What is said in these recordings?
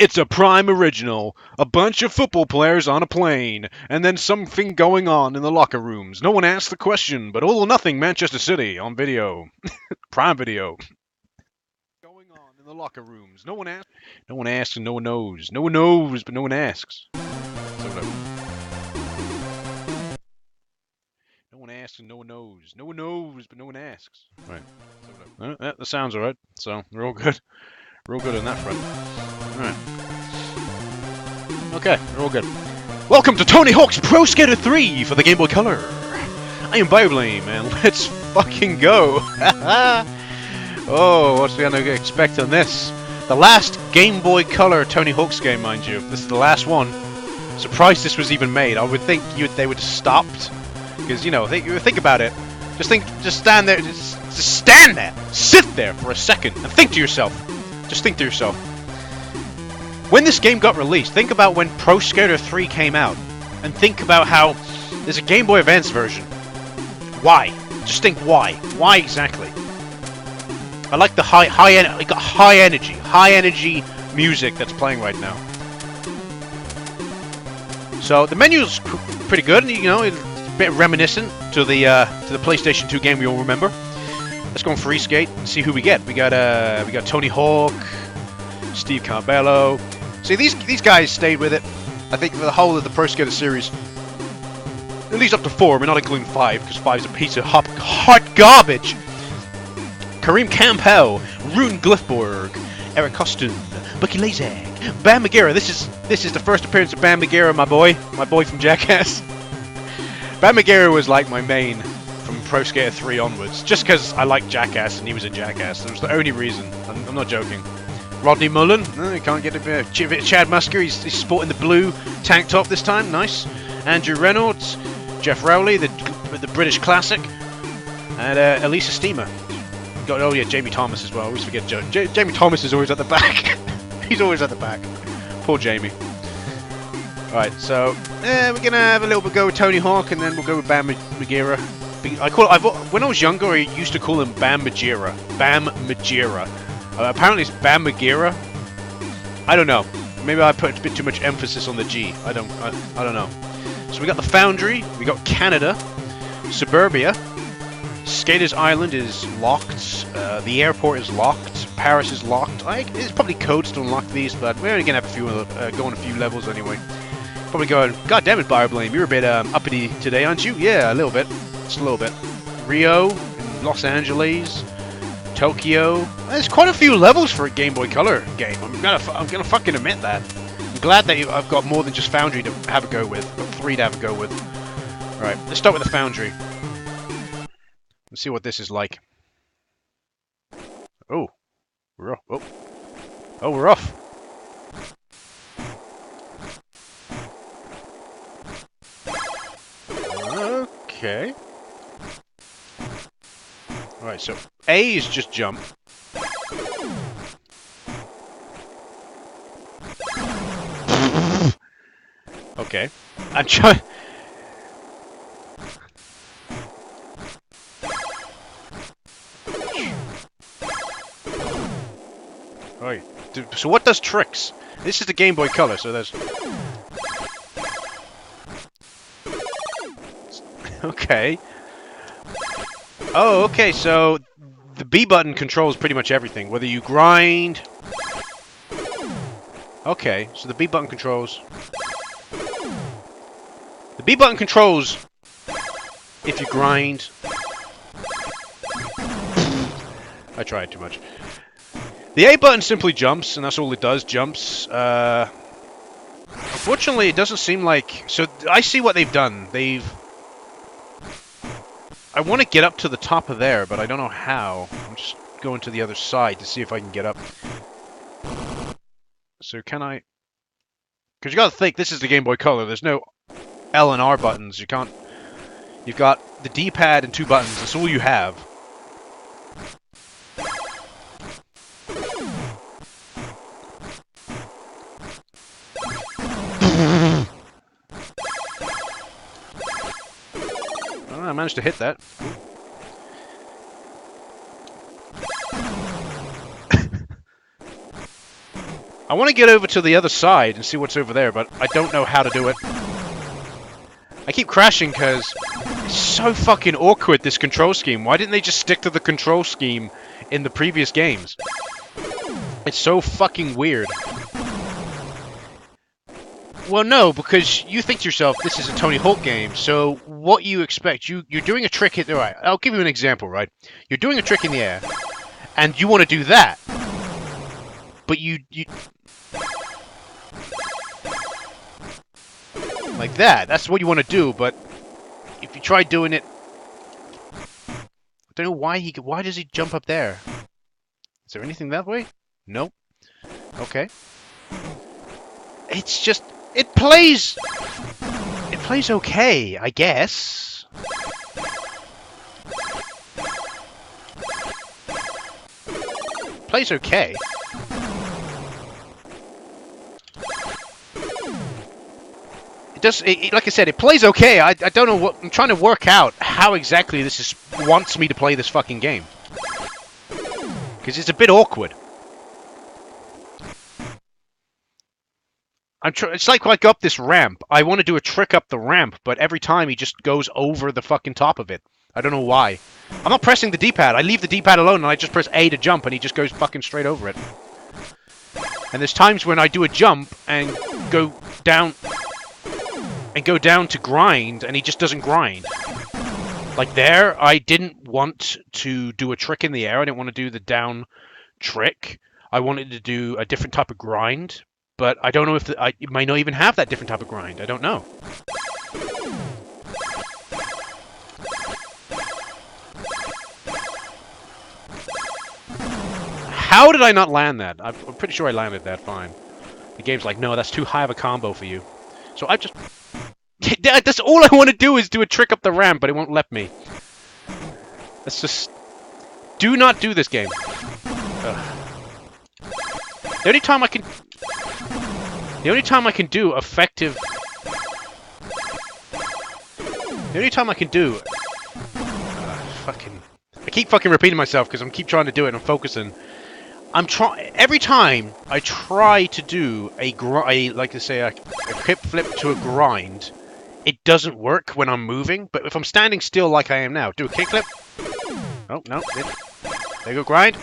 It's a prime original. A bunch of football players on a plane, and then something going on in the locker rooms. No one asked the question, but All or Nothing Manchester City on video. Prime Video. Going on in the locker rooms. No one asks. No one asks and no one knows. No one knows, but no one asks. Sort of. No one asks and no one knows. No one knows, but no one asks. Right. Sort of. That sounds alright. So we're all good. We're all good on that front. Alright. Okay, we're all good. Welcome to Tony Hawk's Pro Skater 3 for the Game Boy Color. I am BioBlame, and let's fucking go. Oh, what's we gonna expect on this? The last Game Boy Color Tony Hawk's game, mind you. This is the last one. Surprised this was even made. I would think they would have stopped. Because, you know, think about it. Just stand there, just stand there. Sit there for a second and think to yourself. Just think to yourself. When this game got released, think about when Pro Skater 3 came out. And think about how there's a Game Boy Advance version. Why? Just think why. Why exactly? I like the high energy music that's playing right now. So the menu's pretty good, you know, it's a bit reminiscent to the PlayStation 2 game we all remember. Let's go on Free Skate and see who we get. We got Tony Hawk, Steve Carbello. See, these guys stayed with it, I think, for the whole of the Pro Skater series. At least up to 4, we're not including 5, because 5 is a piece of hot garbage. Kareem Campbell, Rune Glifborg, Eric Costin, Bucky Lazak, Bam Margera. This is the first appearance of Bam Margera, my boy from Jackass. Bam Margera was like my main from Pro Skater 3 onwards, just because I liked Jackass and he was in Jackass. That was the only reason. I'm not joking. Rodney Mullen, you can't get a Chad Musker. He's sporting the blue tank top this time. Nice. Andrew Reynolds, Jeff Rowley, the British classic, and Elisa Steamer. Oh yeah, Jamie Thomas as well. I always forget Jamie Thomas is always at the back. He's always at the back. Poor Jamie. Alright, so we're gonna have a little bit go with Tony Hawk, and then we'll go with Bam Margera. When I was younger, I used to call him Bam Margera. Bam Margera. Apparently it's Bam Margera. I don't know. Maybe I put a bit too much emphasis on the G. I don't know. So we got the Foundry. We got Canada. Suburbia. Skaters Island is locked. The airport is locked. Paris is locked. It's probably codes to unlock these, but we're only gonna have a few going a few levels anyway. Probably going. God damn it, BioBlame! You're a bit uppity today, aren't you? Yeah, a little bit. Just a little bit. Rio, Los Angeles, Tokyo. There's quite a few levels for a Game Boy Color game. I'm gonna fucking admit that. I'm glad that I've got more than just Foundry to have a go with. I've got 3 to have a go with. All right, let's start with the Foundry. Let's see what this is like. Oh, we're off. Oh, we're off. Okay. All right, so A is just jump. Okay, I'm trying. Alright, so what does tricks? This is the Game Boy Color, so there's... Okay. Oh, okay, so the B button controls pretty much everything, whether you grind... Okay, so the B button controls... The B button controls if you grind... I tried too much. The A button simply jumps, and that's all it does, jumps. Unfortunately, it doesn't seem like... So, I see what they've done. I want to get up to the top of there, but I don't know how. I'm just going to the other side to see if I can get up. So, can I... Because you gotta think, this is the Game Boy Color. There's no L and R buttons. You can't... You've got the D-pad and 2 buttons. That's all you have. I managed to hit that. I want to get over to the other side and see what's over there, but I don't know how to do it. I keep crashing because it's so fucking awkward, this control scheme. Why didn't they just stick to the control scheme in the previous games? It's so fucking weird. Well, no, because you think to yourself, this is a Tony Hawk game, so what you expect, you're doing a trick in... Alright, I'll give you an example, right? You're doing a trick in the air, and you want to do that, but you... Like that, that's what you want to do, but if you try doing it... I don't know why does he jump up there? Is there anything that way? Nope. Okay. It's just... It plays okay, I guess. Plays okay. It does, like I said, it plays okay. I don't know what... I'm trying to work out how exactly this wants me to play this fucking game. Because it's a bit awkward. It's like when I go up this ramp. I want to do a trick up the ramp, but every time he just goes over the fucking top of it. I don't know why. I'm not pressing the D-pad. I leave the D-pad alone and I just press A to jump and he just goes fucking straight over it. And there's times when I do a jump and go down to grind and he just doesn't grind. Like there, I didn't want to do a trick in the air. I didn't want to do the down trick. I wanted to do a different type of grind. But I don't know if it might not even have that different type of grind. I don't know. How did I not land that? I'm pretty sure I landed that fine. The game's like, no, that's too high of a combo for you. So I just... That's all I want to do is do a trick up the ramp, but it won't let me. That's just... Do not do this game. Ugh. The only time I can... The only time I can do effective... The only time I can do... I keep fucking repeating myself because I keep trying to do it and I'm focusing. Every time I try to do a kick flip to a grind, it doesn't work when I'm moving. But if I'm standing still like I am now, do a kick flip. Oh, no. There you go, grind.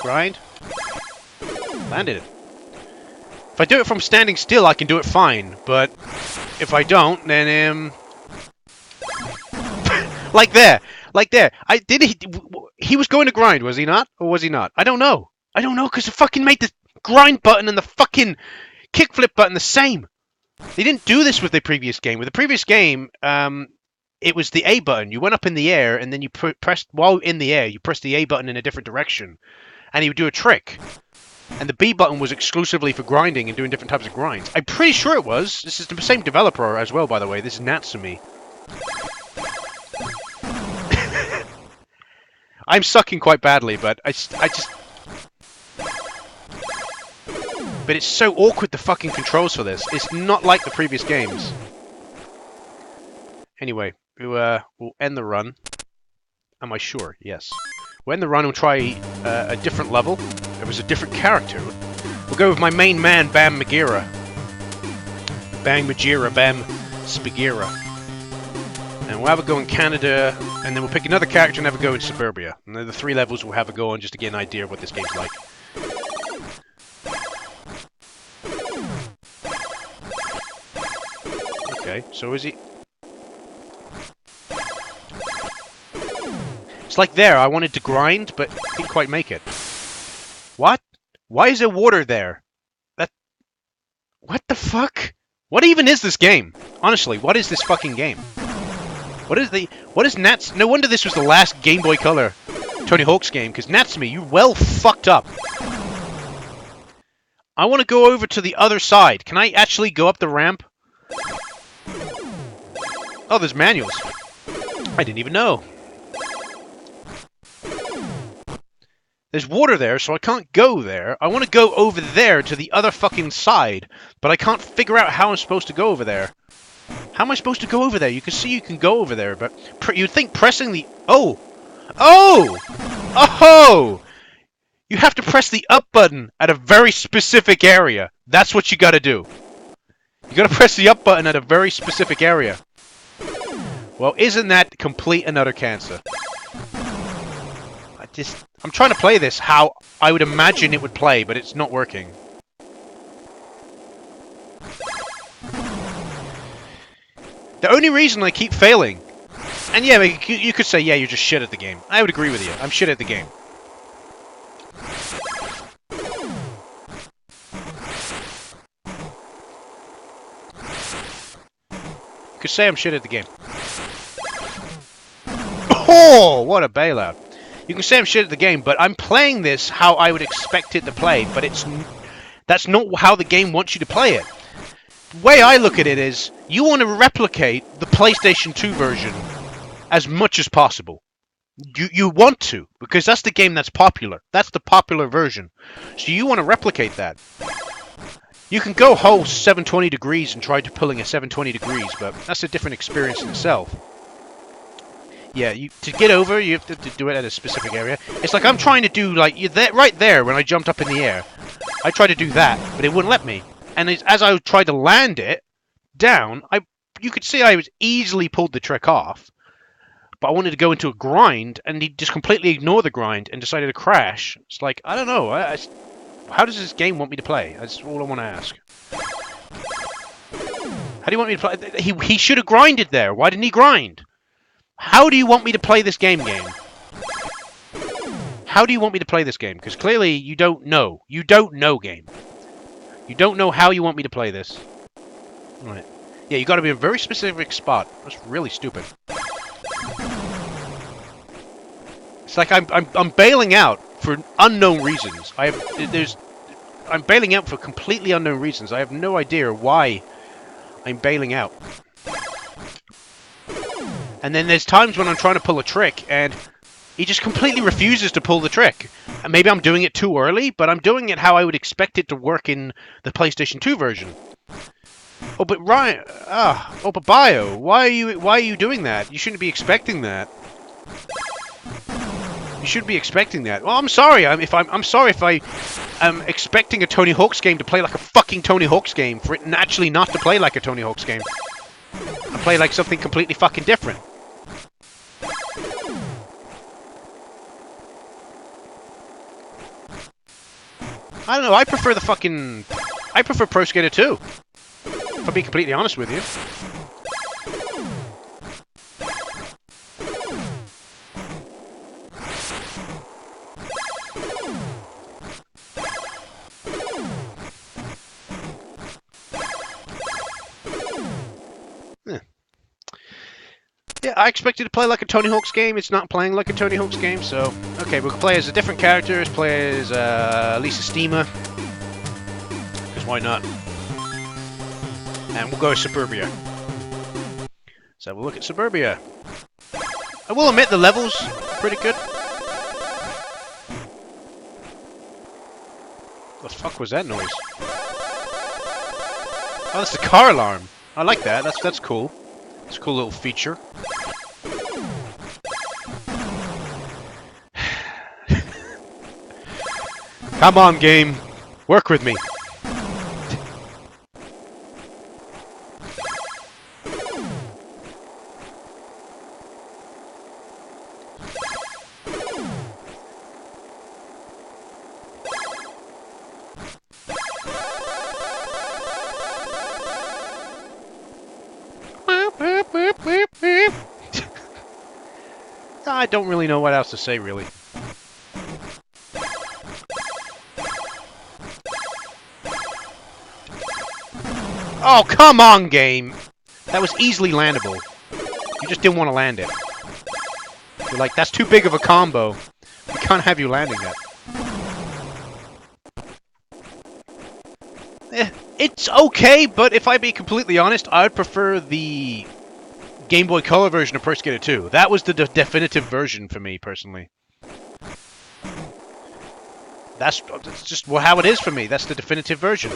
Grind. Landed it. If I do it from standing still, I can do it fine, but if I don't, then like there, he was going to grind, was he not, or was he not? I don't know, because I fucking made the grind button and the fucking kickflip button the same. They didn't do this with the previous game. With the previous game, it was the A button. You went up in the air, and then you pressed while in the air. You pressed the A button in a different direction, and he would do a trick. And the B button was exclusively for grinding and doing different types of grinds. I'm pretty sure it was. This is the same developer as well, by the way. This is Natsumi. I'm sucking quite badly, but I just... But it's so awkward, the fucking controls for this. It's not like the previous games. Anyway, we'll end the run. Am I sure? Yes. We'll end the run and we'll try a different level. There was a different character. We'll go with my main man, Bam Margera. Bam Margera, Bam Spagira. And we'll have a go in Canada, and then we'll pick another character and have a go in Suburbia. And then the 3 levels we'll have a go on just to get an idea of what this game's like. Okay, so is he... It's like there, I wanted to grind, but didn't quite make it. What? Why is there water there? What the fuck? What even is this game? Honestly, what is this fucking game? What is Nats... No wonder this was the last Game Boy Color Tony Hawk's game, because Natsumi, you well fucked up. I want to go over to the other side. Can I actually go up the ramp? Oh, there's manuals. I didn't even know. There's water there, so I can't go there. I want to go over there to the other fucking side, but I can't figure out how I'm supposed to go over there. How am I supposed to go over there? You can see you can go over there, but you'd think pressing the... Oh! Oh! Oh! You have to press the up button at a very specific area. That's what you gotta do. You gotta press the up button at a very specific area. Well, isn't that complete and utter cancer? I'm trying to play this how I would imagine it would play, but it's not working. The only reason I keep failing, and yeah, you could say, yeah, you're just shit at the game. I would agree with you. I'm shit at the game. You could say I'm shit at the game. Oh, what a bailout. You can say I'm shit at the game, but I'm playing this how I would expect it to play, but that's not how the game wants you to play it. The way I look at it is, you want to replicate the PlayStation 2 version as much as possible. You want to, because that's the game that's popular. That's the popular version. So you want to replicate that. You can go whole 720 degrees and try to pulling a 720 degrees, but that's a different experience in itself. Yeah, to get over, you have to do it at a specific area. It's like I'm trying to do, like, right there when I jumped up in the air. I tried to do that, but it wouldn't let me. And as I tried to land it down, you could see I was easily pulled the trick off. But I wanted to go into a grind, and he just completely ignored the grind and decided to crash. It's like, I don't know. How does this game want me to play? That's all I want to ask. How do you want me to play? He should have grinded there. Why didn't he grind? How do you want me to play this game? How do you want me to play this game? Because clearly you don't know. You don't know, game. You don't know how you want me to play this. Right. Yeah, you got to be in a very specific spot. That's really stupid. It's like I'm bailing out for unknown reasons. I'm bailing out for completely unknown reasons. I have no idea why I'm bailing out. And then there's times when I'm trying to pull a trick and he just completely refuses to pull the trick. And maybe I'm doing it too early, but I'm doing it how I would expect it to work in the PlayStation 2 version. Oh, but Ryan, but Bio, why are you doing that? You shouldn't be expecting that. You should be expecting that. Well, I'm sorry. I'm sorry if I am expecting a Tony Hawk's game to play like a fucking Tony Hawk's game, for it actually not to play like a Tony Hawk's game. And play like something completely fucking different. I don't know, I prefer Pro Skater 2. If I'm being completely honest with you. Yeah, I expected to play like a Tony Hawk's game. It's not playing like a Tony Hawk's game, so... Okay, we'll play as a different character. Let's play as Lisa Steamer. Because why not? And we'll go with Suburbia. So we'll look at Suburbia. I will admit the levels are pretty good. What the fuck was that noise? Oh, that's the car alarm. I like that. That's cool. It's a cool little feature. Come on, game. Work with me. I don't really know what else to say, really. Oh, come on, game! That was easily landable. You just didn't want to land it. You're like, that's too big of a combo. We can't have you landing that. It's okay, but if I be completely honest, I'd prefer the Game Boy Color version of Pro Skater 2. That was the definitive version for me, personally. That's just how it is for me. That's the definitive version.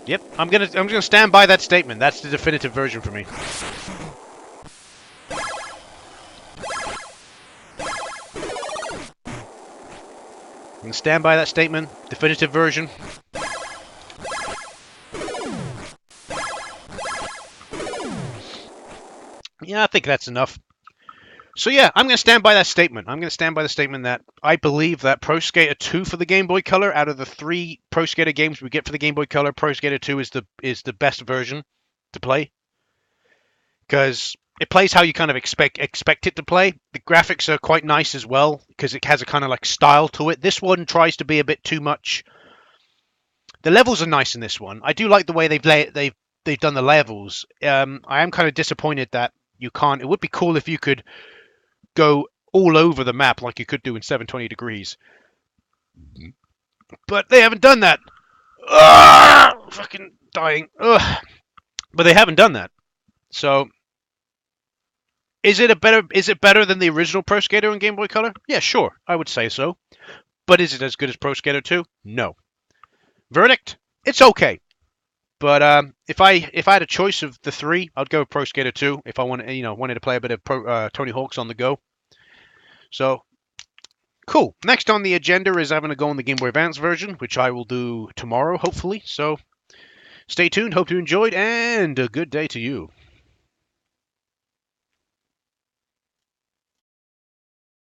Yep, I'm gonna stand by that statement. That's the definitive version for me. I'm gonna stand by that statement. Definitive version. Yeah, I think that's enough. So yeah, I'm going to stand by that statement. I'm going to stand by the statement that I believe that Pro Skater 2 for the Game Boy Color, out of the 3 Pro Skater games we get for the Game Boy Color, Pro Skater 2 is the best version to play. Because it plays how you kind of expect it to play. The graphics are quite nice as well, because it has a kind of like style to it. This one tries to be a bit too much. The levels are nice in this one. I do like the way they've done the levels. I am kind of disappointed that you can't. It would be cool if you could go all over the map like you could do in 720 degrees. But they haven't done that. Ugh, fucking dying. Ugh. But they haven't done that. So is it better than the original Pro Skater in Game Boy Color? Yeah, sure. I would say so. But is it as good as Pro Skater 2? No. Verdict? It's okay. But if I had a choice of the 3, I'd go with Pro Skater 2 if I wanted to play a bit of Tony Hawk's on the go. So, cool. Next on the agenda is having to go on the Game Boy Advance version, which I will do tomorrow, hopefully. So, stay tuned. Hope you enjoyed, and a good day to you.